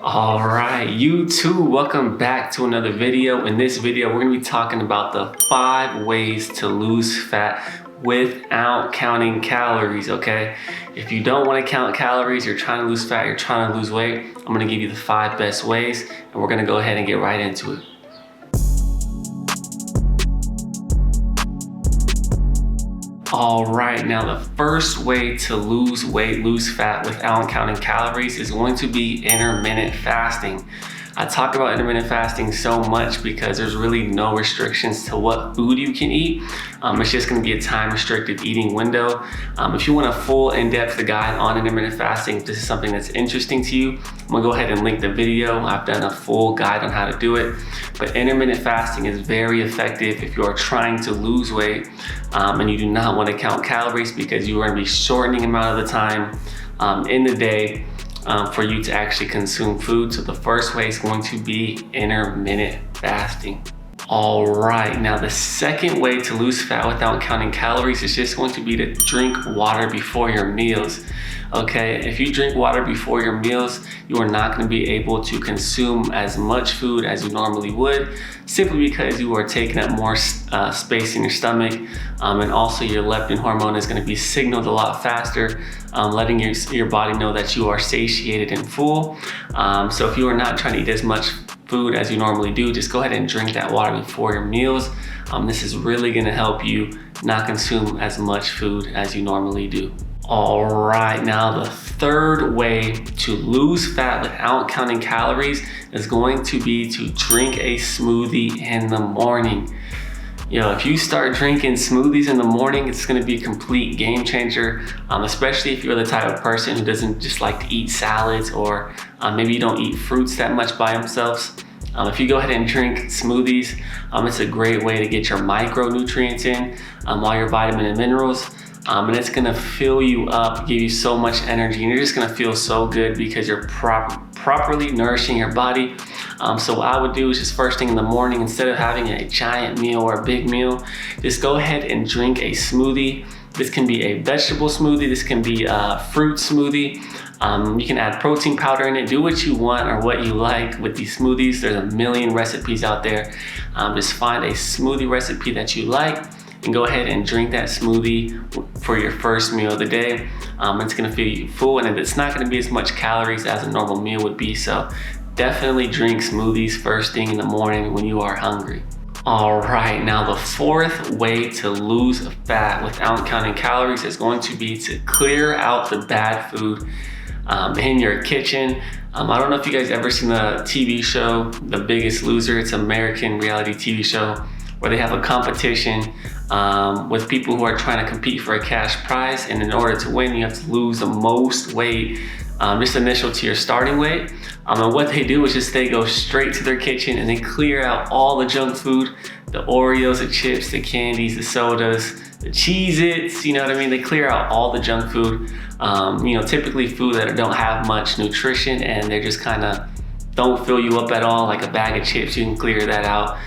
All right, you too, welcome back to another video. In this video, we're gonna be talking about the 5 ways to lose fat without counting calories, okay? If you don't wanna count calories, you're trying to lose fat, you're trying to lose weight, I'm gonna give you the 5 best ways, and we're gonna go ahead and get right into it. All right, now the first way to lose weight, lose fat without counting calories is going to be intermittent fasting. I talk about intermittent fasting so much because there's really no restrictions to what food you can eat. It's just gonna be a time restricted eating window. If you want a full in-depth guide on intermittent fasting, if this is something that's interesting to you, I'm gonna go ahead and link the video. I've done a full guide on how to do it. But intermittent fasting is very effective if you are trying to lose weight and you do not wanna count calories because you are gonna be shortening the amount of the time in the day for you to actually consume food. So the first way is going to be intermittent fasting. All right, now the second way to lose fat without counting calories is just going to be to drink water before your meals. Okay, if you drink water before your meals, you are not gonna be able to consume as much food as you normally would, simply because you are taking up more space in your stomach, and also your leptin hormone is gonna be signaled a lot faster, letting your body know that you are satiated and full. So if you are not trying to eat as much food as you normally do, just go ahead and drink that water before your meals. This is really gonna help you not consume as much food as you normally do. All right, now the third way to lose fat without counting calories is going to be to drink a smoothie in the morning. If you start drinking smoothies in the morning, it's gonna be a complete game changer, especially if you're the type of person who doesn't just like to eat salads, or maybe you don't eat fruits that much by themselves. If you go ahead and drink smoothies, it's a great way to get your micronutrients in, all your vitamin and minerals, and it's gonna fill you up, give you so much energy, and you're just gonna feel so good because you're properly nourishing your body. So what I would do is just first thing in the morning, instead of having a giant meal or a big meal, just go ahead and drink a smoothie. This can be a vegetable smoothie, this can be a fruit smoothie. You can add protein powder in it, do what you want or what you like with these smoothies. There's a million recipes out there. Just find a smoothie recipe that you like and go ahead and drink that smoothie for your first meal of the day. It's gonna feel you full, and it's not gonna be as much calories as a normal meal would be. So definitely drink smoothies first thing in the morning when you are hungry. All right, now the fourth way to lose fat without counting calories is going to be to clear out the bad food in your kitchen. I don't know if you guys ever seen the TV show, The Biggest Loser. It's an American reality TV show where they have a competition with people who are trying to compete for a cash prize. And in order to win, you have to lose the most weight, just initial to your starting weight. And what they do is just they go straight to their kitchen and they clear out all the junk food, the Oreos, the chips, the candies, the sodas, the Cheez-Its, you know what I mean? They clear out all the junk food, typically food that don't have much nutrition, and they're just kind of don't fill you up at all. Like a bag of chips, you can clear that out.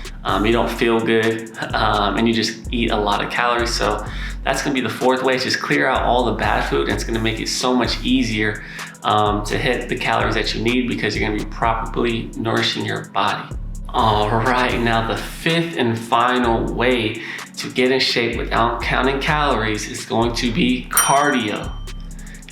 You don't feel good, and you just eat a lot of calories. So that's gonna be the fourth way, is just clear out all the bad food, and it's gonna make it so much easier to hit the calories that you need because you're gonna be properly nourishing your body. All right, now the fifth and final way to get in shape without counting calories is going to be cardio.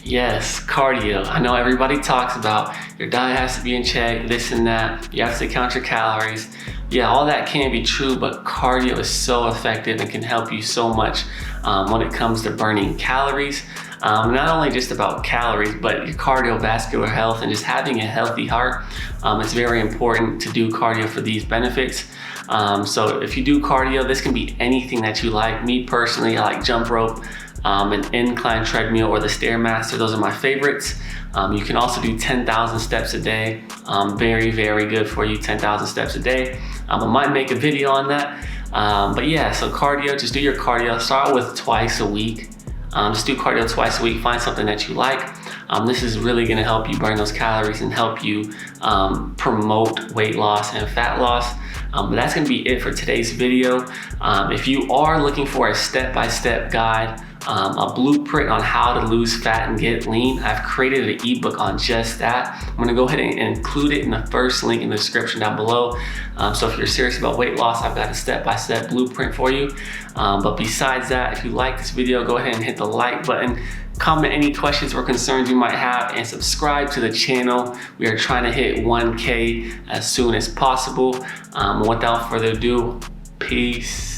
Yes, cardio. I know everybody talks about your diet has to be in check, this and that. You have to count your calories. Yeah, all that can be true, but cardio is so effective and can help you so much when it comes to burning calories. Not only just about calories, but your cardiovascular health and just having a healthy heart. It's very important to do cardio for these benefits. So if you do cardio, this can be anything that you like. Me personally, I like jump rope, an incline treadmill, or the Stairmaster. Those are my favorites. You can also do 10,000 steps a day. Very, very good for you, 10,000 steps a day. I might make a video on that. But yeah, so cardio, just do your cardio. Start with twice a week. Just do cardio twice a week. Find something that you like. This is really gonna help you burn those calories and help you promote weight loss and fat loss. But that's gonna be it for today's video. If you are looking for a step-by-step guide a blueprint on how to lose fat and get lean. I've created an ebook on just that. I'm gonna go ahead and include it in the first link in the description down below. So if you're serious about weight loss, I've got a step-by-step blueprint for you. But besides that, if you like this video, go ahead and hit the like button, comment any questions or concerns you might have, and subscribe to the channel. We are trying to hit 1K as soon as possible. Without further ado, peace.